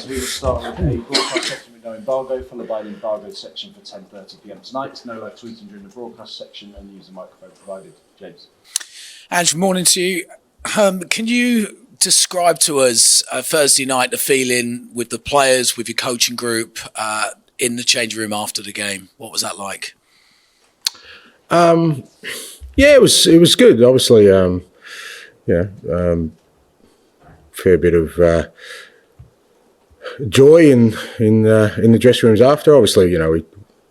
So we will start with a broadcast section with no embargo, followed by an embargoed section for 10:30 p.m. tonight. No live tweeting during the broadcast section, and use the microphone provided. James. Ange, morning to you. Can you describe to us Thursday night the feeling with the players, with your coaching group, in the changing room after the game? What was that like? Yeah, it was good. Obviously, fair bit of joy in the dressing rooms after. Obviously, we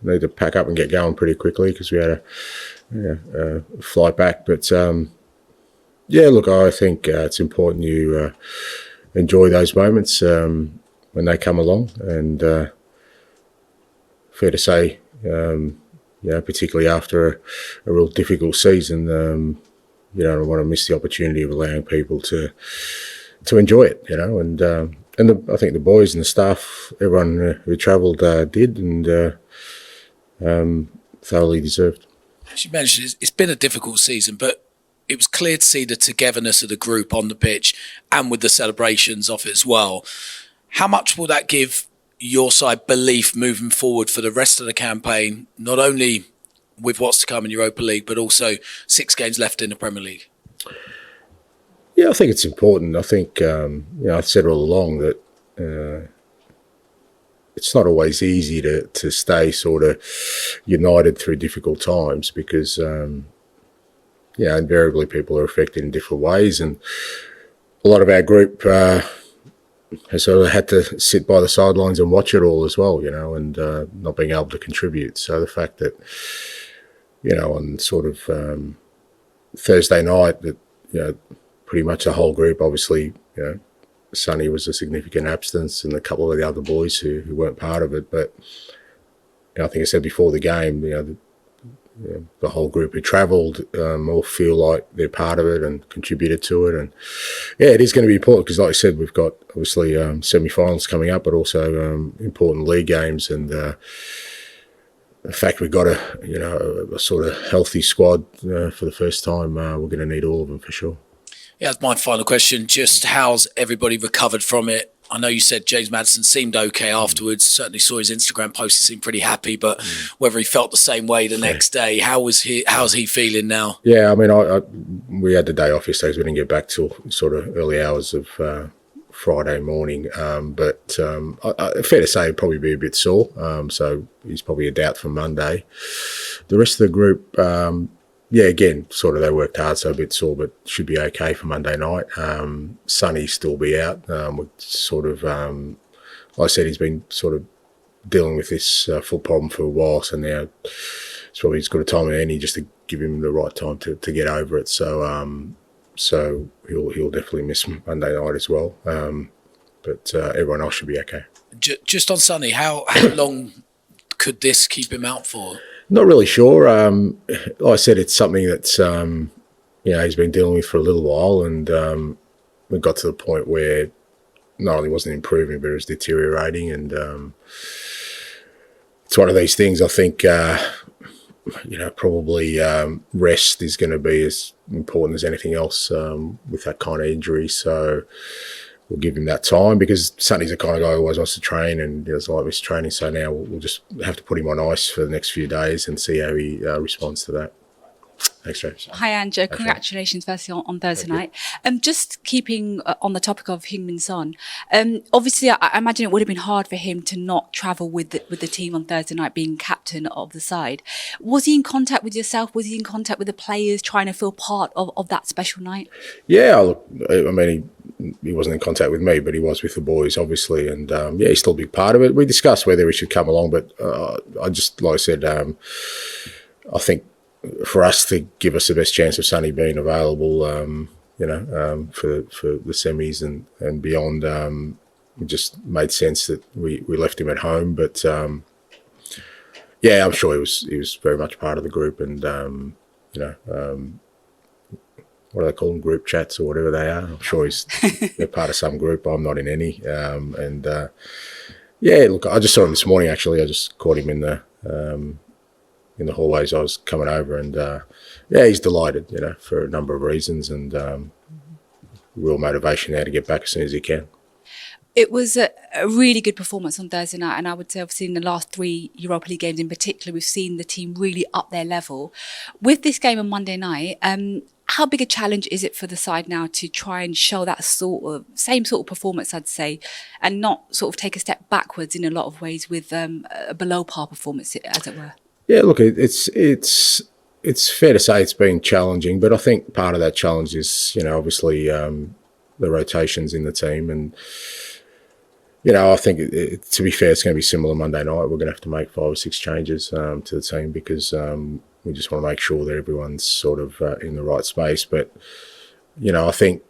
need to pack up and get going pretty quickly because we had a flight back. But look, I think it's important you enjoy those moments when they come along. And fair to say, particularly after a real difficult season, you don't want to miss the opportunity of allowing people to enjoy it, and I think the boys and the staff, everyone who travelled did, and thoroughly deserved. As you mentioned, it's been a difficult season, but it was clear to see the togetherness of the group on the pitch and with the celebrations of it as well. How much will that give your side belief moving forward for the rest of the campaign, not only with what's to come in Europa League, but also 6 games left in the Premier League? Yeah, I think it's important. I think, I've said all along that it's not always easy to stay sort of united through difficult times because, invariably people are affected in different ways. And a lot of our group has sort of had to sit by the sidelines and watch it all as well, and not being able to contribute. So the fact that, on sort of Thursday night that, pretty much the whole group, obviously, Sonny was a significant absence and a couple of the other boys who weren't part of it. But I think I said before the game, the whole group who travelled all feel like they're part of it and contributed to it. And it is going to be important because, like I said, we've got obviously semi-finals coming up, but also important league games. And the fact we've got a sort of healthy squad for the first time, we're going to need all of them for sure. Yeah, that's my final question. Just how's everybody recovered from it? I know you said James Maddison seemed okay afterwards. Certainly saw his Instagram post. He seemed pretty happy, but whether he felt the same way the next day, how's he feeling now? Yeah, I mean, we had the day off yesterday, so we didn't get back till sort of early hours of Friday morning. But fair to say, he'd probably be a bit sore. So he's probably a doubt for Monday. The rest of the group, again, sort of they worked hard, so a bit sore, but should be okay for Monday night. Sonny still be out. With sort of, like I said, he's been sort of dealing with this foot problem for a while, so now it's probably as good a time as any just to give him the right time to get over it. So he'll definitely miss Monday night as well. But everyone else should be okay. Just on Sonny, how long could this keep him out for? Not really sure. Like I said, it's something that's, he's been dealing with for a little while, and we got to the point where not only wasn't improving, but it was deteriorating. And it's one of these things, I think, probably rest is going to be as important as anything else with that kind of injury. So we'll give him that time because Sonny's the kind of guy who always wants to train and doesn't like miss training. So now we'll just have to put him on ice for the next few days and see how he responds to that. Thanks, James. Hi, Ange. Congratulations, firstly, on Thursday night. Just keeping on the topic of Heung-min Son, obviously, I imagine it would have been hard for him to not travel with the team on Thursday night, being captain of the side. Was he in contact with yourself? Was he in contact with the players, trying to feel part of that special night? Yeah, look, I mean, he wasn't in contact with me, but he was with the boys, obviously. And, he's still a big part of it. We discussed whether he should come along, but I just, like I said, I think for us to give us the best chance of Sonny being available, for the semis and beyond, it just made sense that we left him at home. But I'm sure he was very much part of the group, and what do they call them, group chats or whatever they are. I'm sure they're part of some group. I'm not in any. Look, I just saw him this morning. Actually, I just caught him in the hallways. I was coming over, and he's delighted, for a number of reasons, and real motivation now to get back as soon as he can. It was a really good performance on Thursday night, and I would say, obviously, in the last 3 Europa League games in particular, we've seen the team really up their level. With this game on Monday night, how big a challenge is it for the side now to try and show that same sort of performance, I'd say, and not sort of take a step backwards in a lot of ways with a below par performance, as it were? Yeah, look, it's fair to say it's been challenging, but I think part of that challenge is, obviously the rotations in the team. And, I think, to be fair, it's going to be similar Monday night. We're going to have to make 5 or 6 changes to the team because we just want to make sure that everyone's sort of in the right space. But, I think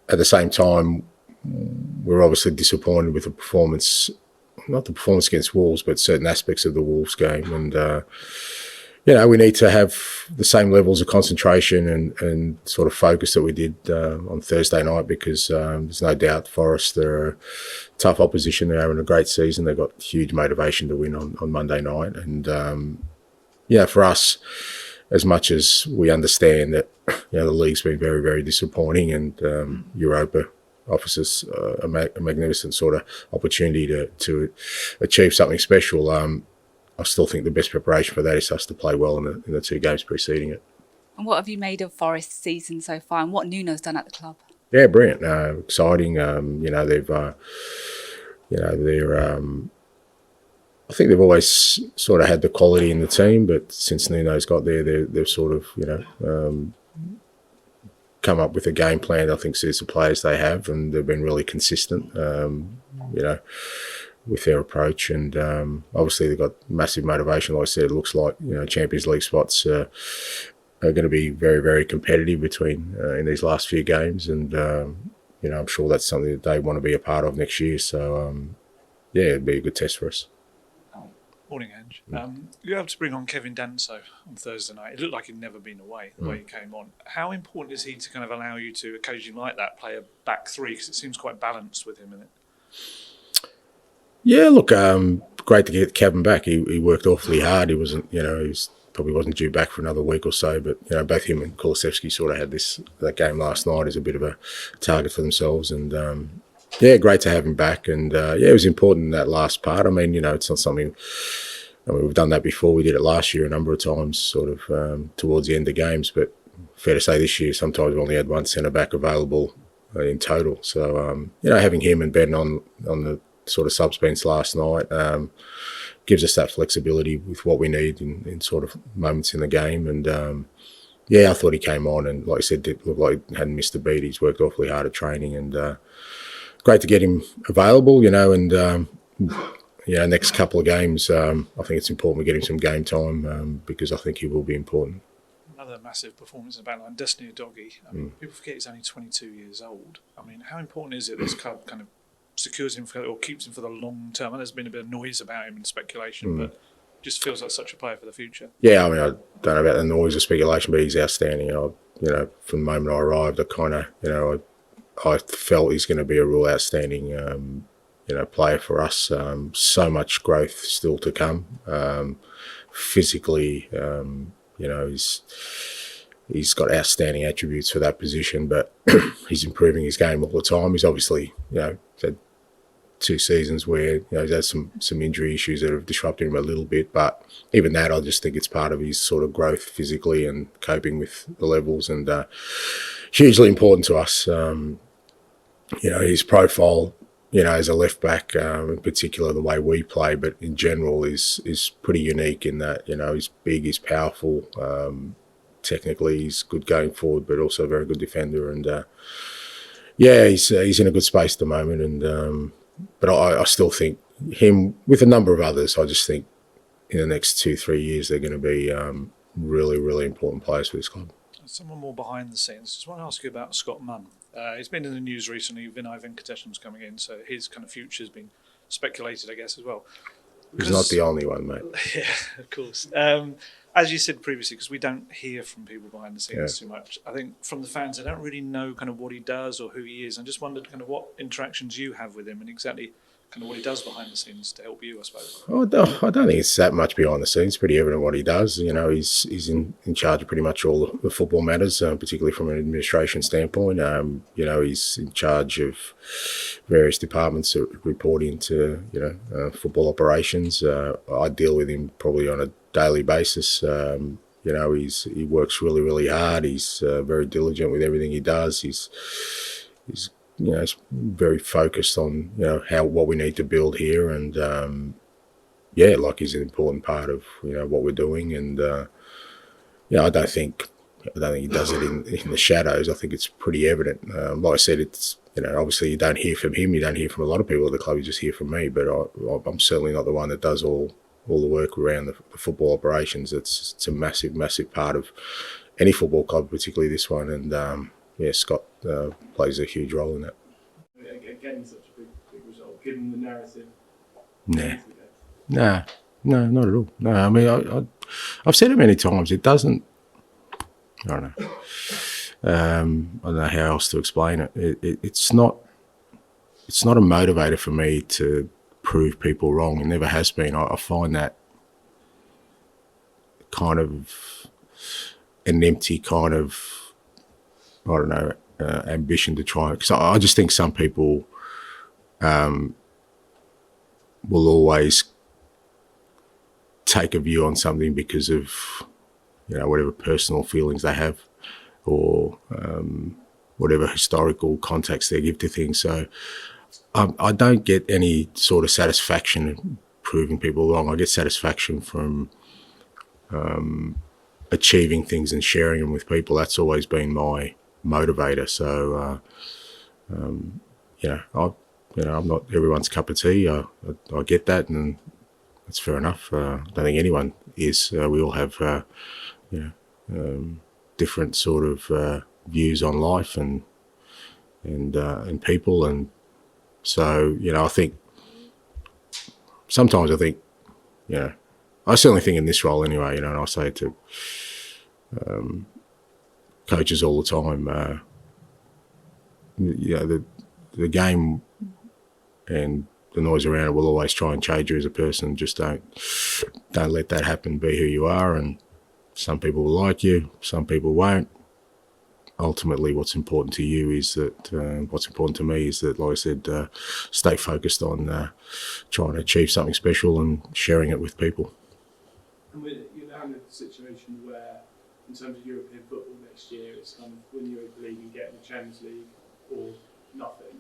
at the same time, we're obviously disappointed with the performance, not the performance against Wolves, but certain aspects of the Wolves game. And, we need to have the same levels of concentration and sort of focus that we did on Thursday night because there's no doubt Forest, they're a tough opposition. They're having a great season. They've got huge motivation to win on Monday night. And, for us, as much as we understand that, the league's been very, very disappointing and Europa offers us a magnificent sort of opportunity to achieve something special. I still think the best preparation for that is us to play well in the 2 games preceding it. And what have you made of Forest's season so far, and what Nuno's done at the club? Yeah, brilliant, exciting. They've, I think they've always sort of had the quality in the team, but since Nuno's got there, they've sort of, come up with a game plan. I think suits the players they have, and they've been really consistent. With their approach, and obviously they've got massive motivation. Like I said, it looks like Champions League spots are going to be very, very competitive between in these last few games, and I'm sure that's something that they want to be a part of next year. So it'd be a good test for us. Morning, Ange. You have to bring on Kevin Danso on Thursday night. It looked like he'd never been away the way he came on. How important is he to kind of allow you to occasionally, like that, play a back 3, because it seems quite balanced with him in it? Yeah, look, great to get Kevin back. He worked awfully hard. He wasn't, probably wasn't due back for another week or so. But both him and Kulusevski sort of had that game last night as a bit of a target for themselves. And great to have him back. And it was important in that last part. I mean, it's not something. We've done that before. We did it last year a number of times, sort of towards the end of games. But fair to say, this year sometimes we only had one centre back available in total. So having him and Ben on the sort of subs bench last night gives us that flexibility with what we need in sort of moments in the game. And I thought he came on and, like I said, it looked like he hadn't missed a beat. He's worked awfully hard at training, and great to get him available, and next couple of games I think it's important we get him some game time because I think he will be important. Another massive performance in the backline, Destiny Udogie. People forget he's only 22 years old. I mean, how important is it this club kind of secures him or keeps him for the long term? And there's been a bit of noise about him and speculation, but just feels like such a player for the future. Yeah, I mean, I don't know about the noise or speculation, but he's outstanding. From the moment I arrived, I felt he's going to be a real outstanding, player for us. So much growth still to come. Physically, he's got outstanding attributes for that position, but he's improving his game all the time. He's obviously, had 2 seasons where he's had some injury issues that have disrupted him a little bit, but even that, I just think it's part of his sort of growth physically and coping with the levels, and hugely important to us. His profile, as a left back, in particular the way we play, but in general is pretty unique in that he's big, he's powerful. Technically, he's good going forward, but also a very good defender. And he's in a good space at the moment. And but I still think him with a number of others. I just think in the next 2-3 years they're going to be really, really important players for this club. Someone more behind the scenes. Just want to ask you about Scott Munn. He's been in the news recently. Vinay Venkatesham's coming in, so his kind of future's been speculated, I guess, as well. He's not the only one, mate. Yeah, of course. As you said previously, because we don't hear from people behind the scenes too much, I think from the fans, they don't really know kind of what he does or who he is. I just wondered kind of what interactions you have with him and exactly kind of what he does behind the scenes to help you, I suppose? I don't think it's that much behind the scenes. It's pretty evident what he does. You know, he's in charge of pretty much all the football matters, particularly from an administration standpoint. You know, he's in charge of various departments that report into, football operations. I deal with him probably on a daily basis. You know, he works really, really hard. He's very diligent with everything he does. He's he's very focused on what we need to build here, and he's an important part of what we're doing. And I don't think he does it in the shadows. I think it's pretty evident. Like I said, it's obviously you don't hear from him. You don't hear from a lot of people at the club. You just hear from me. But I'm certainly not the one that does all the work around the football operations. It's a massive, massive part of any football club, particularly this one. And Scott plays a huge role in that. Again, such a big result, given the narrative. Nah, not at all. No, I mean, I've said it many times. It doesn't. I don't know. I don't know how else to explain it. It's not. It's not a motivator for me to prove people wrong. It never has been. I find that kind of an empty kind of, I don't know, ambition to try. Because I just think some people will always take a view on something because of, whatever personal feelings they have, or whatever historical context they give to things. So I don't get any sort of satisfaction in proving people wrong. I get satisfaction from achieving things and sharing them with people. That's always been my motivator. So, I'm not everyone's cup of tea. I get that, and that's fair enough. I don't think anyone is. We all have, different sort of views on life and people, and so I think sometimes I certainly think in this role anyway. And I say it to coaches all the time. The game and the noise around it will always try and change you as a person. Just don't let that happen. Be who you are, and some people will like you, some people won't. Ultimately, what's important to you is that, what's important to me is that, like I said, stay focused on trying to achieve something special and sharing it with people. And you're now in a situation where, in terms of European football next year, it's kind of win the Europa League and get in the Champions League or nothing.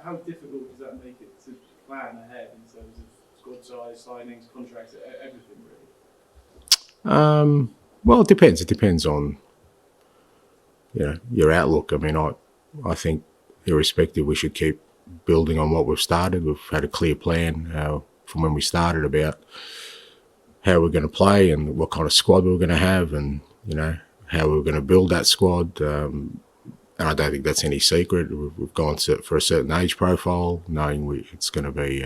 How difficult does that make it to plan ahead in terms of squad size, signings, contracts, everything really? Well, it depends. It depends on your outlook. I mean, I think irrespective, we should keep building on what we've started. We've had a clear plan from when we started about how we're going to play and what kind of squad we're going to have, and how we're going to build that squad. And I don't think that's any secret. We've gone for a certain age profile, knowing it's going to be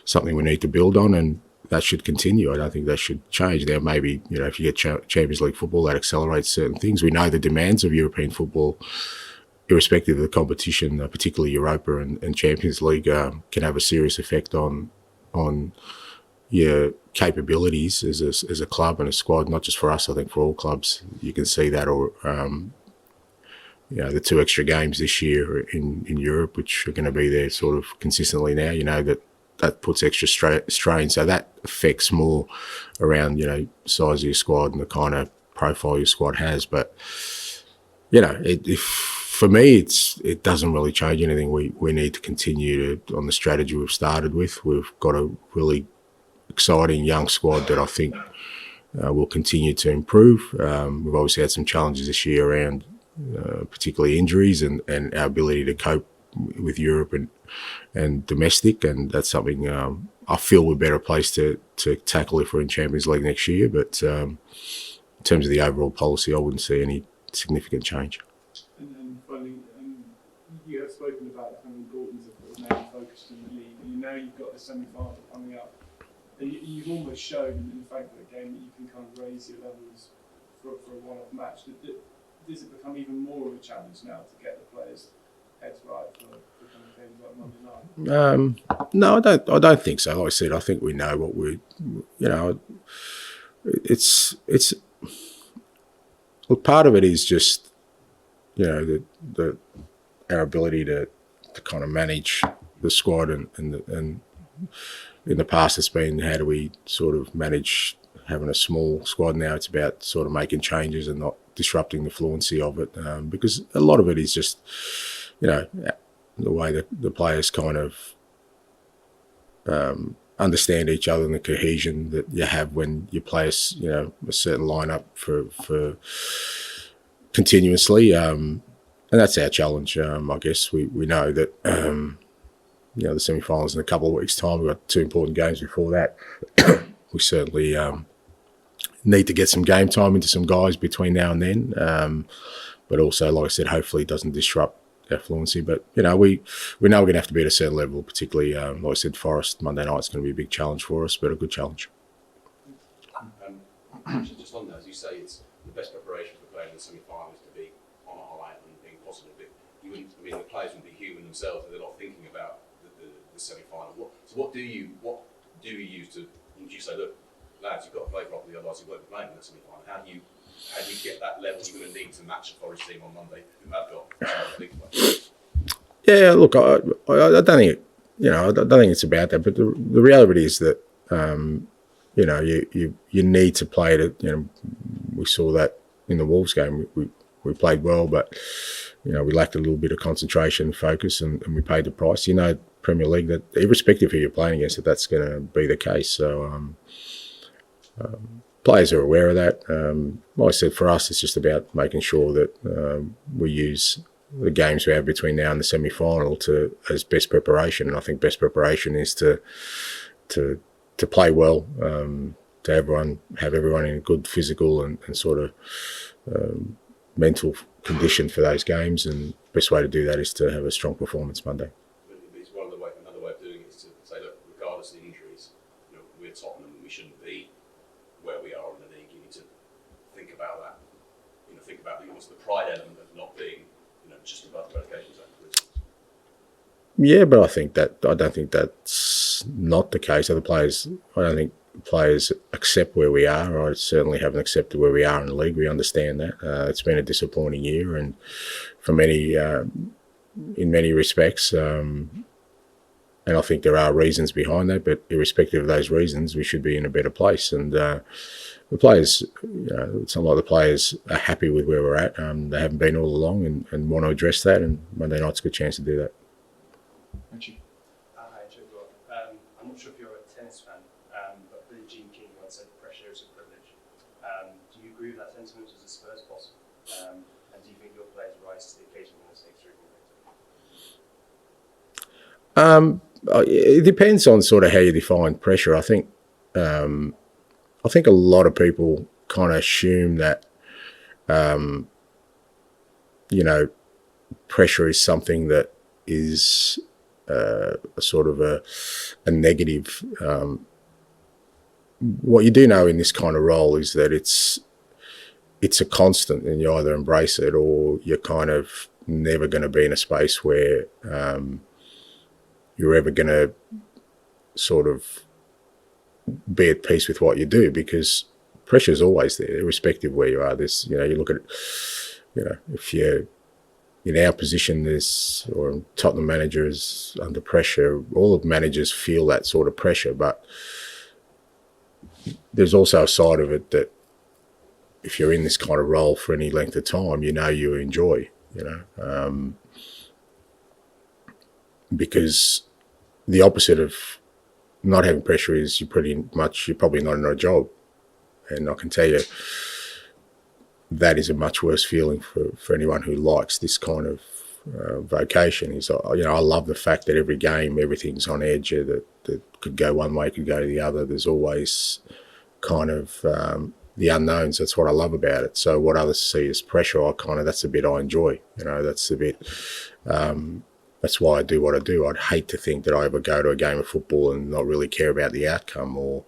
something we need to build on, and that should continue. I don't think that should change. Now, maybe, if you get Champions League football, that accelerates certain things. We know the demands of European football, irrespective of the competition, particularly Europa and Champions League, can have a serious effect on your capabilities as a club and a squad, not just for us, I think for all clubs. You can see that, or the 2 extra games this year in Europe, which are going to be there sort of consistently now, that puts extra strain. So that affects more around, size of your squad and the kind of profile your squad has. But, for me, it doesn't really change anything. We need to continue on the strategy we've started with. We've got a really exciting young squad that I think will continue to improve. We've obviously had some challenges this year around particularly injuries and our ability to cope with Europe and domestic, and that's something I feel we're better placed to tackle if we're in Champions League next year. But in terms of the overall policy, I wouldn't see any significant change. And then finally, you have spoken about the importance of remaining focused in the league, and now you've got the semi-final coming up, and you've almost shown in the Frankfurt game that you can kind of raise your levels for a one-off match. Does it become even more of a challenge now to get the players heads right for kind of games like Monday night? No, I don't think so. Like I said, I think we know what it's well, part of it is just the our ability to kind of manage the squad and in the past it's been how do we sort of manage having a small squad. Now it's about sort of making changes and not disrupting the fluency of it, because a lot of it is just the way that the players kind of understand each other and the cohesion that you have when you play a certain lineup for continuously, and that's our challenge. I guess we know that the semi-finals in a couple of weeks' time. We've got 2 important games before that. We certainly need to get some game time into some guys between now and then, but also, like I said, hopefully it doesn't disrupt our fluency. But we know we're going to have to be at a certain level, particularly like I said, Forest Monday night is going to be a big challenge for us, but a good challenge. Just on that, as you say, it's the best preparation for playing in the semi-final is to be on a high and being positive. But the players would be human themselves, and they're not thinking about the semi-final. What do you use to? Would you say, look, lads, you've got to play properly, otherwise you won't be playing in the semi-final. How do you get that level you're going to need to match the Forest team on Monday who have got? Yeah, look, I don't think I don't think it's about that, but the reality is that you need to play it. We saw that in the Wolves game. We played well, but we lacked a little bit of concentration, focus, and we paid the price. Premier League, that irrespective of who you're playing against, that's going to be the case. So players are aware of that. Like I said, for us, it's just about making sure that we use the games we have between now and the semi-final as best preparation. And I think best preparation is to play well, to have everyone in a good physical and sort of mental condition for those games. And the best way to do that is to have a strong performance Monday. Another way of doing it is to say, look, regardless of the injuries, we're Tottenham and we shouldn't be where we are in the league. You need to think about that. Think about the pride element of not being, just above the relegation zone, for instance. Yeah, but I don't think that's not the case. I don't think players accept where we are. I certainly haven't accepted where we are in the league. We understand that. It's been a disappointing year, and for many, in many respects. And I think there are reasons behind that, but irrespective of those reasons, we should be in a better place. And the players, it's not like the players are happy with where we're at. They haven't been all along and want to address that, and Monday night's a good chance to do that. Thank you. Hi, Joe. I'm not sure if you're a tennis fan, but Billie Jean King once said pressure is a privilege. Do you agree with that sentiment as a Spurs boss? And do you think your players rise to the occasion when it's extremely important? It depends on sort of how you define pressure. I think a lot of people kind of assume that pressure is something that is a sort of a negative. What you do know in this kind of role is that it's a constant, and you either embrace it or you're kind of never going to be in a space where you're ever going to sort of be at peace with what you do, because pressure is always there, irrespective of where you are. There's, you look at it, if you're in our position, or Tottenham managers under pressure, all of managers feel that sort of pressure, but there's also a side of it that if you're in this kind of role for any length of time, you enjoy, because the opposite of not having pressure is you're probably not in a job. And I can tell you that is a much worse feeling for anyone who likes this kind of vocation. I love the fact that every game, everything's on edge, that could go one way, could go the other. There's always kind of the unknowns. That's what I love about it. So what others see as pressure, that's the bit I enjoy. That's the bit... that's why I do what I do. I'd hate to think that I ever go to a game of football and not really care about the outcome, or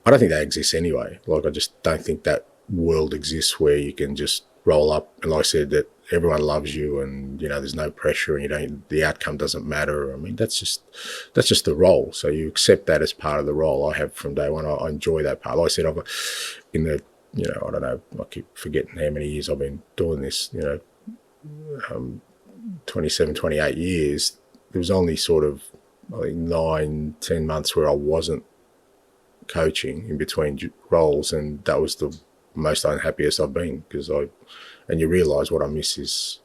I don't think that exists anyway. I just don't think that world exists where you can just roll up. And like I said, that everyone loves you, and there's no pressure, and the outcome doesn't matter. I mean, that's just the role. So you accept that as part of the role. I have from day one. I enjoy that part. Like I said, I don't know, I keep forgetting how many years I've been doing this. 27, 28 years. There was only sort of, I think, 9, 10 months where I wasn't coaching in between roles, and that was the most unhappiest I've been, and you realise what I miss is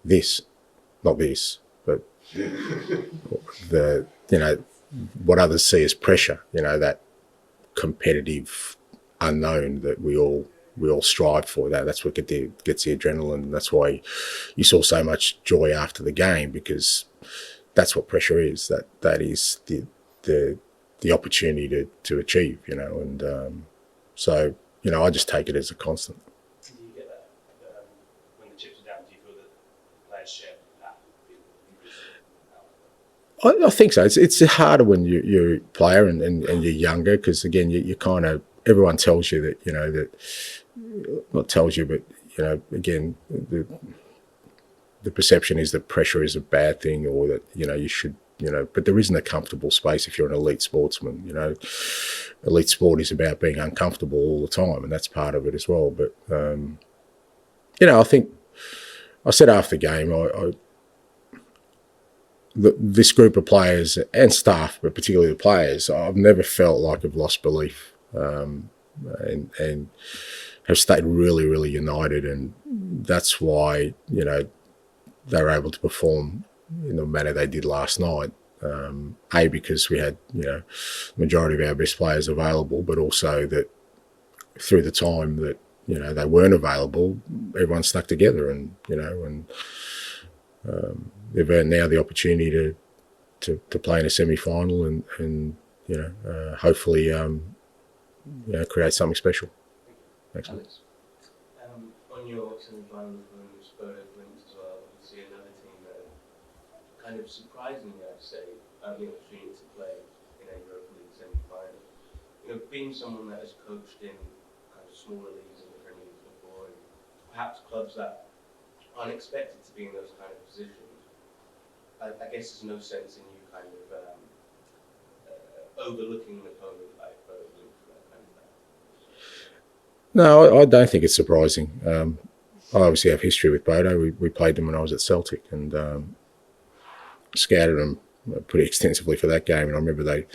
this, not this, but what others see as pressure, that competitive unknown that we all strive for. That's what gets the adrenaline. That's why you saw so much joy after the game, because that's what pressure is. That is the opportunity to achieve, and so I just take it as a constant. Do you get that when the chips are down? Do you feel that the players share that? I think so. It's harder when you're a player and you're younger, because again you kind of, everyone tells you that that, not tells you, but again the perception is that pressure is a bad thing, or that you should, but there isn't a comfortable space if you're an elite sportsman. Elite sport is about being uncomfortable all the time, and that's part of it as well. But I think I said after the game, this group of players and staff, but particularly the players, I've never felt like I've lost belief, and have stayed really, really united, and that's why they were able to perform in the manner they did last night. Because we had the majority of our best players available, but also that through the time that they weren't available, everyone stuck together, and they've earned now the opportunity to play in a semi-final, and hopefully create something special. Thanks. Alex. On your semi-final from Spurs links as well, obviously another team that kind of surprisingly, I'd say, opportunity to play in a Europa League semi-final. Being someone that has coached in kind of smaller leagues in the Premier League before, and perhaps clubs that aren't expected to be in those kind of positions, I guess there's no sense in you kind of overlooking an opponent like Burnley for that kind of thing. No, I don't think it's surprising. I obviously have history with Bodo. We played them when I was at Celtic, and scouted them pretty extensively for that game. And I remember they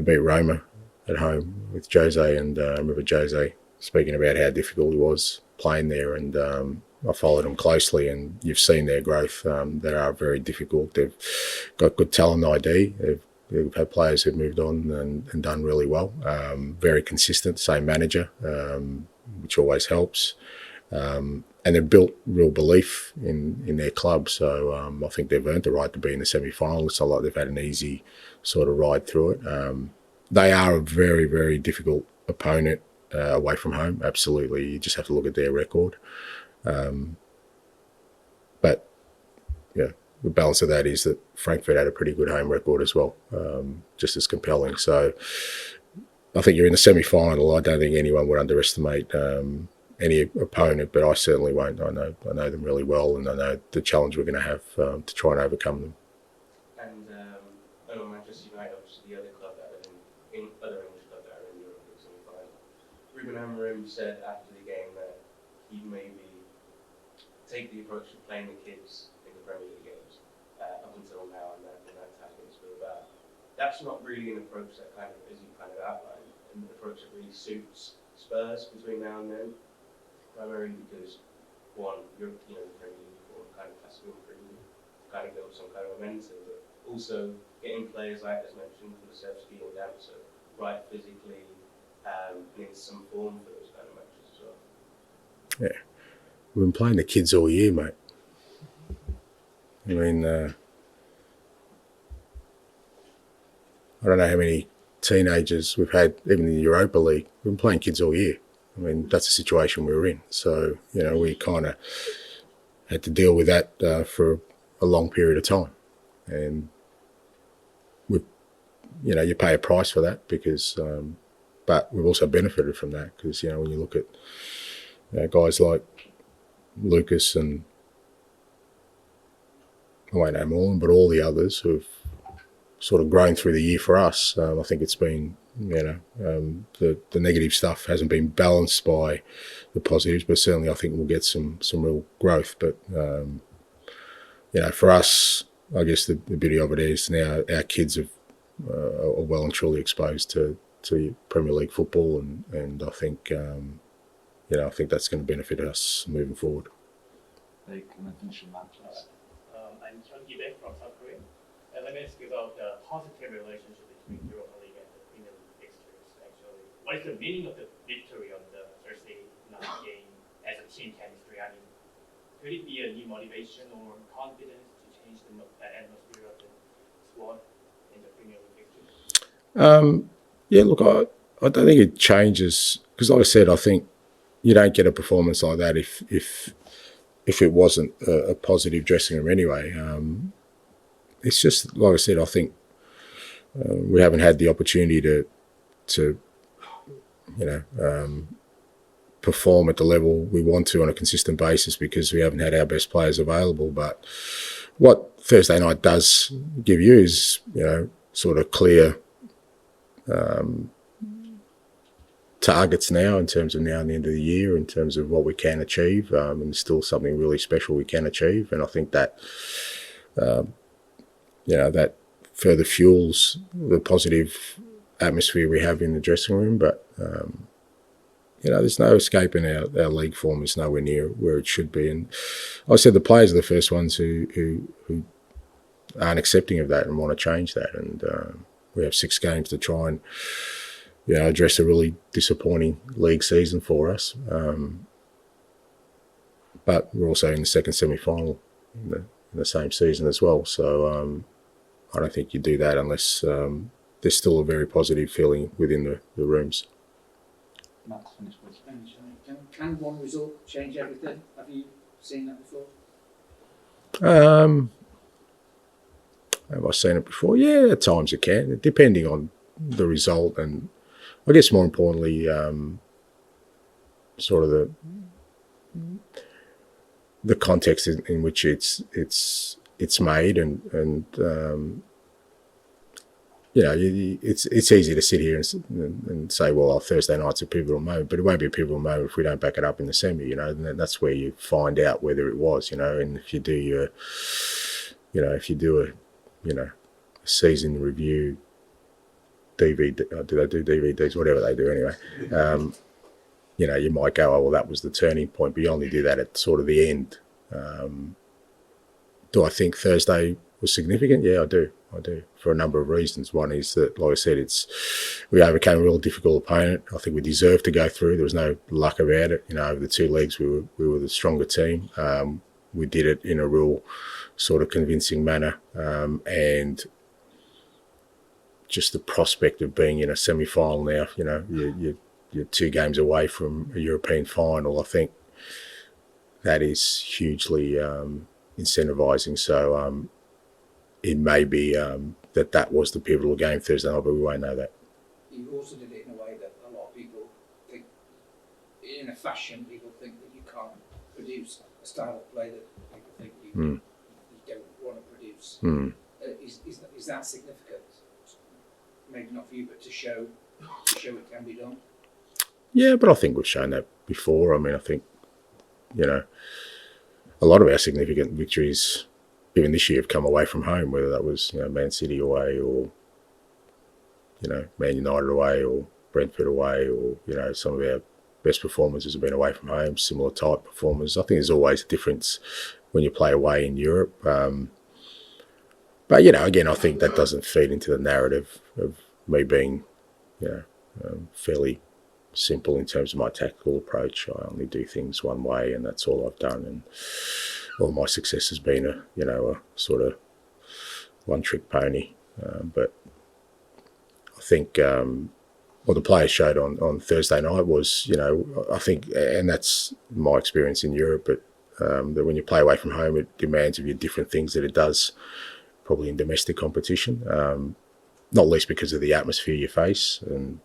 beat Roma at home with Jose, and I remember Jose speaking about how difficult it was playing there, and I followed them closely, and you've seen their growth. They are very difficult. They've got good talent ID. They've had players who've moved on and done really well. Very consistent, same manager, which always helps. And they've built real belief in their club. So I think they've earned the right to be in the semi-final. It's not like they've had an easy sort of ride through it. They are a very, very difficult opponent away from home. Absolutely. You just have to look at their record. But, yeah, the balance of that is that Frankfurt had a pretty good home record as well, just as compelling. So I think you're in the semi-final. I don't think anyone would underestimate any opponent, but I certainly won't. I know them really well, and I know the challenge we're going to have to try and overcome them. And Manchester United, obviously the other club that are in other English club that are in Europe in the semi-final. Ruben Amorim said after the game that he'd maybe take the approach of playing the kids in the Premier League games up until now, and that tactics, but that's not really an approach that kind of, as you kind of outlined, an approach that really suits Spurs between now and then. Primarily because, one, you're the Premier League or kind of classical Premier League, kind of build some kind of momentum, but also getting players like, as mentioned, Kulusevski and Damso right physically and in some form for those kind of matches as well. Yeah, we've been playing the kids all year, mate. I mean, I don't know how many teenagers we've had, even in the Europa League. We've been playing kids all year. I mean, that's the situation we were in. So, we kind of had to deal with that for a long period of time. And, you pay a price for that because, but we've also benefited from that because, when you look at guys like Lucas and I won't name all of them, but all the others who've sort of grown through the year for us. I think it's been, the negative stuff hasn't been balanced by the positives, but certainly I think we'll get some real growth. But, for us, I guess the beauty of it is now our kids are well and truly exposed to Premier League football, and I think, I think that's going to benefit us moving forward. They can finish on that, please. I'm Chunky Beck from South Korea. Let me ask you about the positive relationship between Europa League and the Premier League fixtures, actually. What is the meaning of the victory on the Thursday night game as a team chemistry? I mean, could it be a new motivation or confidence to change the atmosphere of the squad in the Premier League fixtures? Look, I don't think it changes, because like I said, I think you don't get a performance like that if it wasn't a positive dressing room anyway. It's just, like I said, I think we haven't had the opportunity to perform at the level we want to on a consistent basis because we haven't had our best players available. But what Thursday night does give you is, sort of clear targets now in terms of now and the end of the year, in terms of what we can achieve, and still something really special we can achieve. And I think that, that further fuels the positive atmosphere we have in the dressing room. But, there's no escaping our league form is nowhere near where it should be. And I said the players are the first ones who aren't accepting of that and want to change that. And we have 6 games to try and, address a really disappointing league season for us. But we're also in the second semi-final in the same season as well. So I don't think you do that unless there's still a very positive feeling within the rooms. Matt, finish, please. Can one result change everything? Have you seen that before? Have I seen it before? Yeah, at times it can, depending on the result and I guess more importantly, sort of the context in which it's made, and it's easy to sit here and say, well, Thursday night's a pivotal moment, but it won't be a pivotal moment if we don't back it up in the semi, and that's where you find out whether it was, and if you do a season review DVD, do they do DVDs, whatever they do anyway, you might go, oh, well, that was the turning point, but you only do that at sort of the end. Do I think Thursday was significant? Yeah, I do, for a number of reasons. One is that, like I said, we overcame a real difficult opponent. I think we deserved to go through. There was no luck about it. Over the 2 legs, we were the stronger team. We did it in a real sort of convincing manner, and just the prospect of being in a semi-final now, you're 2 games away from a European final. I think that is hugely incentivising. So it may be that was the pivotal game Thursday night, but we won't know that. You also did it in a way that a lot of people think, in a fashion, people think that you can't produce a style of play that people think you don't want to produce. Is that significant? Maybe not for you, but to show it can be done. Yeah, but I think we've shown that before. I mean, I think, a lot of our significant victories, even this year, have come away from home, whether that was, Man City away or, Man United away or Brentford away or, some of our best performances have been away from home, similar type performers. I think there's always a difference when you play away in Europe. But, again, I think that doesn't feed into the narrative of me being, fairly simple in terms of my tactical approach. I only do things one way, and that's all I've done. And all my success has been a sort of one-trick pony. But I think what the players showed on Thursday night was, I think, and that's my experience in Europe, but that when you play away from home, it demands of you different things that it does probably in domestic competition, not least because of the atmosphere you face. And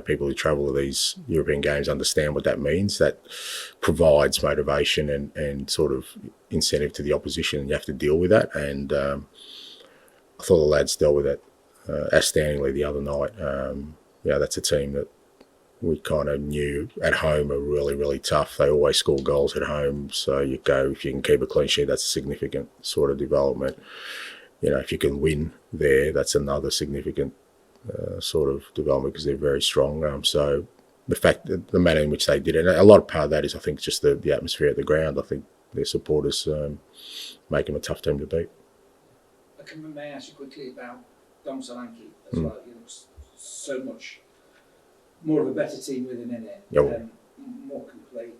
people who travel to these European games understand what that means. That provides motivation and sort of incentive to the opposition. You have to deal with that, and I thought the lads dealt with it outstandingly the other night. That's a team that we kind of knew at home are really, really tough. They always score goals at home, so if you can keep a clean sheet, that's a significant sort of development. If you can win there, that's another significant sort of development because they're very strong. So the fact that the manner in which they did it, and a lot of part of that is, I think, just the atmosphere at the ground. I think their supporters make them a tough team to beat. May I ask you quickly about Dom Solanke as well? He looks so much more of a better team with him in it, more complete.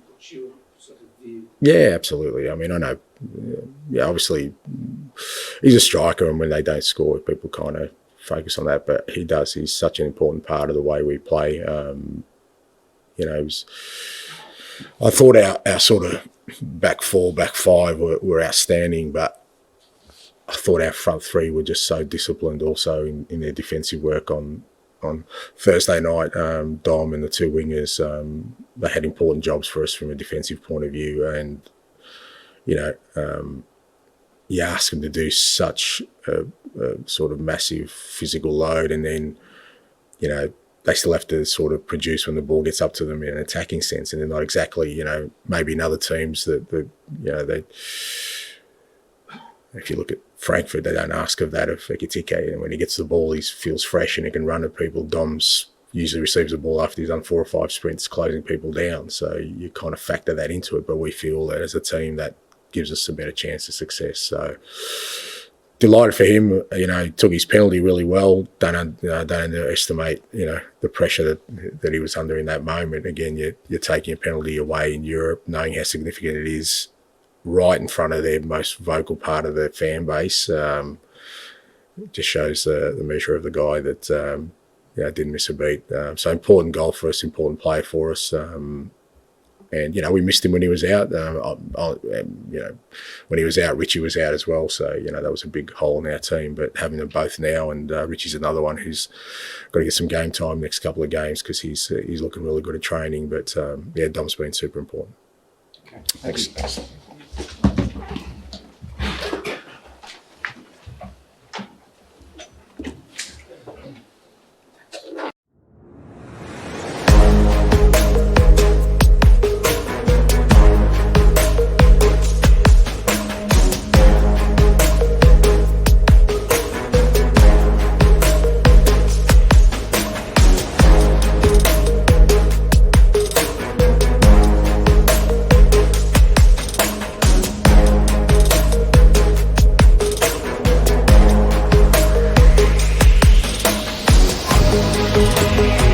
What's your sort of view? Yeah, absolutely. I mean, I know, obviously he's a striker, and when they don't score, people kind of focus on that, but he does. He's such an important part of the way we play. I thought our sort of back four, back five were outstanding, but I thought our front three were just so disciplined also in their defensive work on Thursday night. Dom and the two wingers, they had important jobs for us from a defensive point of view, and you ask them to do such a sort of massive physical load, and then they still have to sort of produce when the ball gets up to them in an attacking sense, and they're not exactly maybe in other teams that they. If you look at Frankfurt, they don't ask of that of Ekitike, and when he gets the ball, he feels fresh and he can run at people. Dom's usually receives the ball after he's done 4 or 5 sprints, closing people down. So you kind of factor that into it, but we feel that as a team that gives us a better chance of success. So delighted for him. He took his penalty really well. Don't underestimate the pressure that he was under in that moment. Again, you're taking a penalty away in Europe, knowing how significant it is, right in front of their most vocal part of their fan base. Just shows the measure of the guy that didn't miss a beat. So important goal for us, important play for us. And we missed him when he was out. When he was out, Richie was out as well. So that was a big hole in our team. But having them both now, and Richie's another one who's got to get some game time next couple of games because he's looking really good at training. But Dom's been super important. Okay, thanks. Thank you.